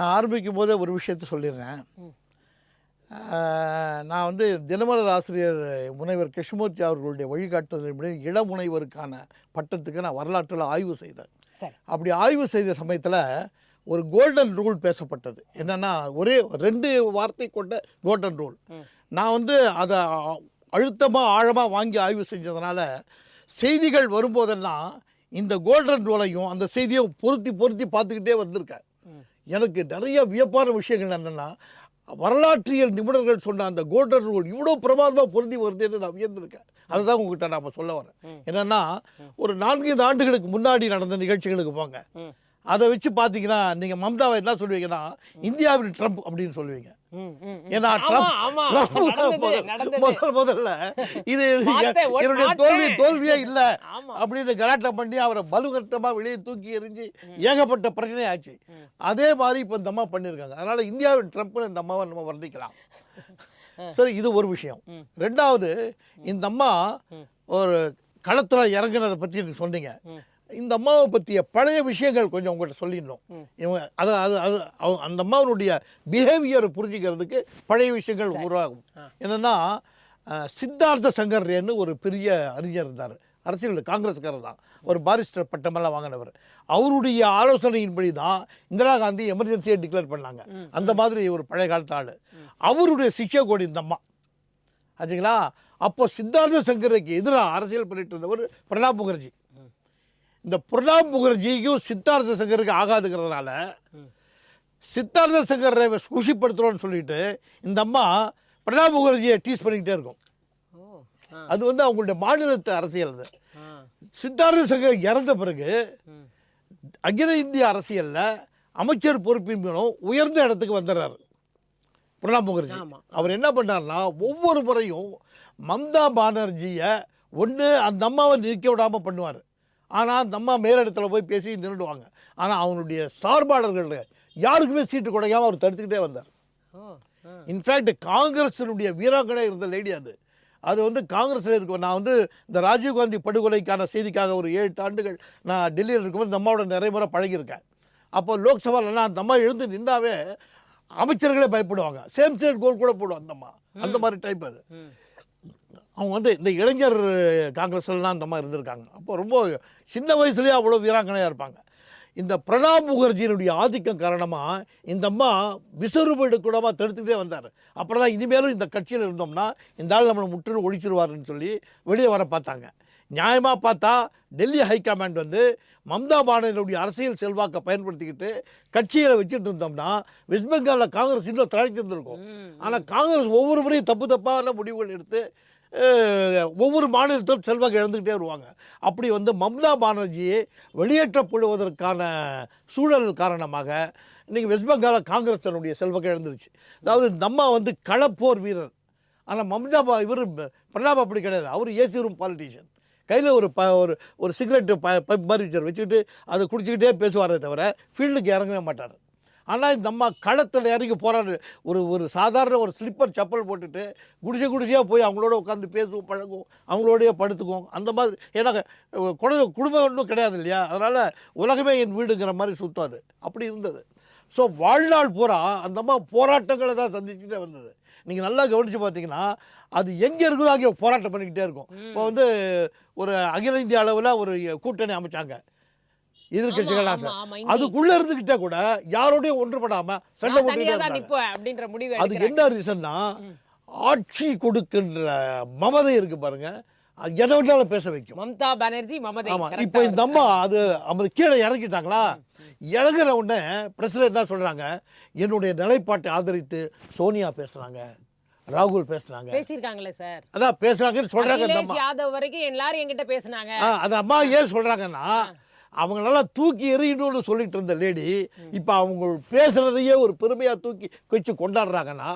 நான் ஆரம்பிக்கும் போதே ஒரு விஷயத்த சொல்லிடுறேன். நான் வந்து தினமலர் ஆசிரியர் முனைவர் கிருஷ்ணமூர்த்தி அவர்களுடைய வழிகாட்டுதலின்படி இளமுனைவருக்கான பட்டத்துக்கு நான் வரலாற்றில் ஆய்வு செய்தேன். அப்படி ஆய்வு செய்த சமயத்தில் ஒரு கோல்டன் ரூல் பேசப்பட்டது. என்னென்னா, ஒரே 2 வார்த்தை கொண்ட கோல்டன் ரூல். நான் வந்து அதை அழுத்தமாக ஆழமாக வாங்கி ஆய்வு செஞ்சதுனால செய்திகள் வரும்போதெல்லாம் இந்த கோல்டன் ரூலையும் அந்த செய்தியும் பொருத்தி பார்த்துக்கிட்டே வந்திருக்கேன். எனக்கு நிறைய வியப்பான விஷயங்கள் என்னென்னா, வரலாற்றியல் நிபுணர்கள் சொன்ன அந்த கோல்டன் ரூல் இவ்வளோ பிரமாதமாக பொருந்தி வருதுன்னு நான் வியந்திருக்கேன். அதுதான் உங்ககிட்ட நான் சொல்ல வரேன். என்னென்னா, ஒரு 4-5 ஆண்டுகளுக்கு முன்னாடி நடந்த நிகழ்ச்சிகளுக்கு போங்க. அதை வச்சு பார்த்தீங்கன்னா, நீங்கள் மம்தாவை என்ன சொல்லுவீங்கன்னா, இந்தியாவின் ட்ரம்ப் அப்படின்னு சொல்லுவீங்க. ஏன்னா முதல்ல இது என்னுடைய தோல்வியே இல்லை அப்படின்னு கலாட்டம் பண்ணி அவரை பலுகட்டமாக வெளியே தூக்கி எறிஞ்சு ஏகப்பட்ட பிரச்சனை ஆச்சு. அதே மாதிரி இப்போ இந்த அம்மா பண்ணியிருக்காங்க. அதனால இந்தியாவின் ட்ரம்ப்னு இந்த அம்மாவை நம்ம வர்ணிக்கலாம். சரி, இது ஒரு விஷயம். 2வது, இந்த அம்மா ஒரு களத்தில் இறங்குனதை பற்றி நீங்கள் சொன்னீங்க. இந்த அம்மாவை பற்றிய பழைய விஷயங்கள் கொஞ்சம் உங்கள்கிட்ட சொல்லிடணும். இவங்க அது அந்த அம்மாவனுடைய பிஹேவியரை புரிஞ்சுக்கிறதுக்கு பழைய விஷயங்கள் உருவாகும். என்னென்னா, சித்தார்த்த சங்கர்ன்னு ஒரு பெரிய அறிஞர் இருந்தார். அரசியல் காங்கிரஸ்காரர் தான். ஒரு பாரிஸ்டர் பட்டமெல்லாம் வாங்கினவர். அவருடைய ஆலோசனையின்படி தான் இந்திரா காந்தி எமர்ஜென்சியை டிக்ளேர் பண்ணாங்க. அந்த மாதிரி ஒரு பழைய காலத்து ஆள். அவருடைய சிஷ்ய கோடி இந்த அம்மா ஆச்சுங்களா. அப்போ சித்தார்த்த சங்கருக்கு எதிராக அரசியல் பண்ணிட்டு இருந்தவர் பிரணாப் முகர்ஜி. இந்த பிரணாப் முகர்ஜிக்கும் சித்தார்த்த சங்கருக்கு ஆகாதுங்கிறதுனால சித்தார்த்த சங்கரை குஷிப்படுத்துகிறோன்னு சொல்லிட்டு இந்த அம்மா பிரணாப் முகர்ஜியை டீஸ் பண்ணிக்கிட்டே இருக்கும். அது வந்து அவங்களுடைய மாநிலத்து அரசியல். அது சித்தார்த்த சங்கர் இறந்த பிறகு அகில இந்திய அரசியலில் அமைச்சர் பொறுப்பின் மூலம் உயர்ந்த இடத்துக்கு வந்துடுறாரு பிரணாப் முகர்ஜி. அவர் என்ன பண்ணார்னா, ஒவ்வொரு முறையும் மம்தா பானர்ஜியை ஒன்று அந்த அம்மாவை நிற்க விடாமல் பண்ணுவார். ஆனால் அந்த அம்மா மேலிடத்தில் போய் பேசி நின்றுடுவாங்க. ஆனால் அவனுடைய சார்பாளர்கள் யாருக்குமே சீட்டு கொடுக்காமல் அவர் தடுத்துக்கிட்டே வந்தார். இன்ஃபேக்ட் காங்கிரஸினுடைய வீராங்கனை இருந்த லேடி அது வந்து காங்கிரஸில் இருக்கும். நான் வந்து இந்த ராஜீவ்காந்தி படுகொலைக்கான செய்திக்காக ஒரு 7 ஆண்டுகள் நான் டெல்லியில் இருக்கும்போது இந்த அம்மாவோட நிறைய முறை பழகியிருக்கேன். அப்போ லோக்சபாலெல்லாம் அந்த அம்மா எழுந்து நின்றாவே அமைச்சர்களே பயப்படுவாங்க. சேம் ஸ்டேட் கோல் கூட போடுவாங்க அந்த அம்மா. அந்த மாதிரி டைப் அது. அவங்க வந்து இந்த இளைஞர் காங்கிரஸ்லாம் அந்த மாதிரி இருந்திருக்காங்க. அப்போ ரொம்ப சின்ன வயசுலேயே அவ்வளோ வீராங்கனையாக இருப்பாங்க. இந்த பிரணாப் முகர்ஜியினுடைய ஆதிக்கம் காரணமாக இந்த அம்மா விசுறுபடு கூடமாக தடுத்துக்கிட்டே வந்தார். அப்புறம் தான் இனிமேலும் இந்த கட்சியில் இருந்தோம்னா இந்த ஆள் நம்மளை முற்றிலும் ஒழிச்சிருவாருன்னு சொல்லி வெளியே வர பார்த்தாங்க. நியாயமாக பார்த்தா டெல்லி ஹைகமாண்ட் வந்து மம்தா பானர்ஜியுடைய அரசியல் செல்வாக்கை பயன்படுத்திக்கிட்டு கட்சியில் வச்சுட்டு இருந்தோம்னா வெஸ்ட் பெங்காலில் காங்கிரஸ் இன்னும் தழைச்சிருந்துருக்கும். ஆனால் காங்கிரஸ் ஒவ்வொரு முறையும் தப்பான முடிவுகள் எடுத்து ஒவ்வொரு மாநிலத்திலும் செல்வாக்கு இழந்துக்கிட்டே வருவாங்க. அப்படி வந்து மம்தா பானர்ஜியை வெளியேற்றப்படுவதற்கான சூழல் காரணமாக இன்றைக்கி வெஸ்ட் பெங்காலில் காங்கிரஸ் தன்னுடைய செல்வாக்கு இழந்துருச்சு. அதாவது இந்த அம்மா வந்து களப்போர் வீரர். ஆனால் மம்தா இவர் பிரணாப் அப்படி கிடையாது. அவர் ஏசி ரூம் பாலிட்டிஷியன். கையில் ஒரு சிகரெட்டு பைப் மாதிரி வச்சுக்கிட்டு அதை குடிச்சிக்கிட்டே பேசுவாரே தவிர ஃபீல்டுக்கு இறங்கவே மாட்டார். ஆனால் இந்த அம்மா களத்தில் இறங்கி போகிறாரு. ஒரு சாதாரண ஒரு ஸ்லிப்பர் செப்பல் போட்டுட்டு குடிசையாக போய் அவங்களோட உட்காந்து பேசுவோம், பழகும், அவங்களோடய படுத்துக்குவோம். அந்த மாதிரி. ஏன்னா குடும்பம் ஒன்றும் கிடையாது இல்லையா. அதனால் உலகமே என் வீடுங்கிற மாதிரி சுத்தாது. அப்படி இருந்தது. ஸோ வாழ்நாள் பூரா அந்த அம்மா போராட்டங்களை தான் சந்திச்சுட்டே வந்தது. நீங்கள் நல்லா கவனித்து பார்த்தீங்கன்னா அது எங்கே இருக்குதோ அங்கே போராட்டம் பண்ணிக்கிட்டே இருக்கும். இப்போ வந்து ஒரு அகில இந்திய அளவில் ஒரு கூட்டணி அமைச்சாங்க எதிர்கட்சிகளாக. அதுக்குள்ளே இருந்துக்கிட்டே கூட யாரோடையும் ஒன்றுபடாமல் சண்டை போட்டுக்கிட்டே. அதுக்கு என்ன ரீசன்னா, ஆட்சி கொடுக்கின்ற மமதை இருக்கு பாருங்க, அது எதை விட்டாலும் பேச வைக்கும். மம்தா பானர்ஜி மமதை. ஆமாம். இப்போ இந்த அம்மா அது கீழே இறங்கிட்டாங்களா, இறங்குற உடனே பிரசிடென்ட் என்ன சொல்கிறாங்க, என்னுடைய நிலைப்பாட்டை ஆதரித்து சோனியா பேசுகிறாங்க, ராகுல் பேசுறாங்களே சார். அதான் பேசுறாங்கன்னு சொல்றாங்க. அந்த அம்மா யாதவ் வரைக்கும் எல்லாரும் என்கிட்ட பேசுனாங்க. அந்த அம்மா ஏன் சொல்றாங்கன்னா, அவங்களெல்லாம் தூக்கி எறியணும்னு சொல்லிட்டு இருந்த லேடி இப்போ அவங்க பேசுறதையே ஒரு பெருமையாக தூக்கி வச்சு கொண்டாடுறாங்கன்னா,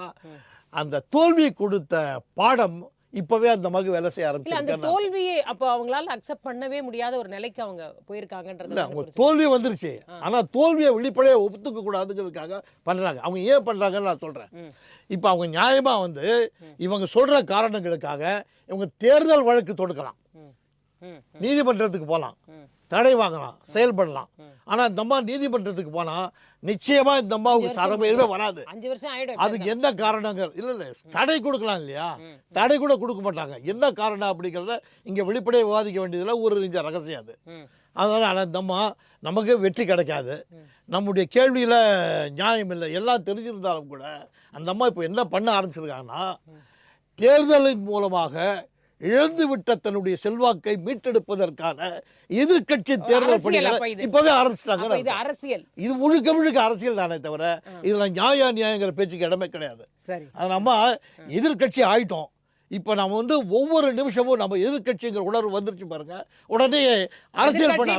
அந்த தோல்வி கொடுத்த பாடம் இப்பவே அந்த மகு வேலை செய்ய ஆரம்பிச்சிருக்காங்க. அந்த தோல்வியை அப்போ அவங்களால அக்செப்ட் பண்ணவே முடியாத ஒரு நிலைக்கு அவங்க போயிருக்காங்கன்றது. அவங்க தோல்வி வந்துருச்சு, ஆனால் தோல்வியை வெளிப்படையாக ஒப்புத்துக்க கூடாதுங்கிறதுக்காக பண்ணுறாங்க. அவங்க ஏன் பண்ணுறாங்கன்னு நான் சொல்கிறேன். இப்போ அவங்க நியாயமாக வந்து இவங்க சொல்கிற காரணங்களுக்காக இவங்க தேர்தல் வழக்கு தொடுக்கலாம். நீதிமன்றத்துக்கு போகலாம், தடை வாங்கலாம், செயல்படலாம். ஆனால் இந்த அம்மா நீதிமன்றத்துக்கு போனால் நிச்சயமாக இந்த அம்மாவுக்கு சரபம் எதுவுமே வராது. 5 வருஷம் ஆயிடும். அதுக்கு என்ன காரணங்கள் இல்லை தடை கொடுக்கலாம் இல்லையா, தடை கூட கொடுக்க மாட்டாங்க. என்ன காரணம் அப்படிங்கிறத இங்கே வெளிப்படையாக விவாதிக்க வேண்டியதில் ஒரு ரகசியம் அது. அதனால் அந்த அம்மா நமக்கு வெற்றி கிடைக்காது. நம்முடைய கேள்வியில் நியாயம் இல்லை. எல்லாம் தெரிஞ்சிருந்தாலும் கூட அந்த அம்மா இப்போ என்ன பண்ண ஆரம்பிச்சிருக்காங்கன்னா, தேர்தலின் மூலமாக இழந்துவிட்ட தன்னுடைய செல்வாக்கை மீட்டெடுப்பதற்கான எதிர்க்கட்சி தேர்தல் பணிகளை இப்பவே ஆரம்பிச்சிட்டாங்க. இது அரசியல், இது முழுக்க முழுக்க அரசியல் தானே தவிர இதுல நியாயங்கிற பேச்சுக்கு இடமே கிடையாது. அது நம்ம எதிர்க்கட்சி ஆயிட்டோம். இப்போ நம்ம ஒவ்வொரு நிமிஷமும் நம்ம எதிர்க்கட்சிங்கிற உணர்வு வந்துருச்சு பாருங்க, உடனே அரசியல் பண்ண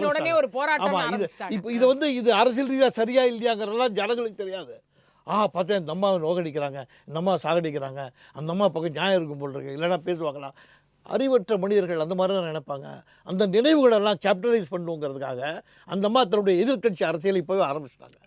இப்போ இது அரசியல் ரீதியாக சரியா இல்லையாங்கிறதெல்லாம் ஜனங்களுக்கு தெரியாது. பார்த்தேன் இந்த அம்மாவை நோகடிக்கிறாங்க, இந்த அம்மா சாகடிக்கிறாங்க, அந்த அம்மா பக்கம் நியாயம் இருக்கும் போல் இருக்கு, இல்லைன்னா பேசுவாங்களா? அறிவற்ற மனிதர்கள் அந்த மாதிரி தான் நினைப்பாங்க. அந்த நினைவுகளெல்லாம் கேபிட்டலைஸ் பண்ணுங்கிறதுக்காக அந்த அம்மா தன்னுடைய எதிர்க்கட்சி அரசியலை இப்போவே ஆரம்பிச்சிட்டாங்க.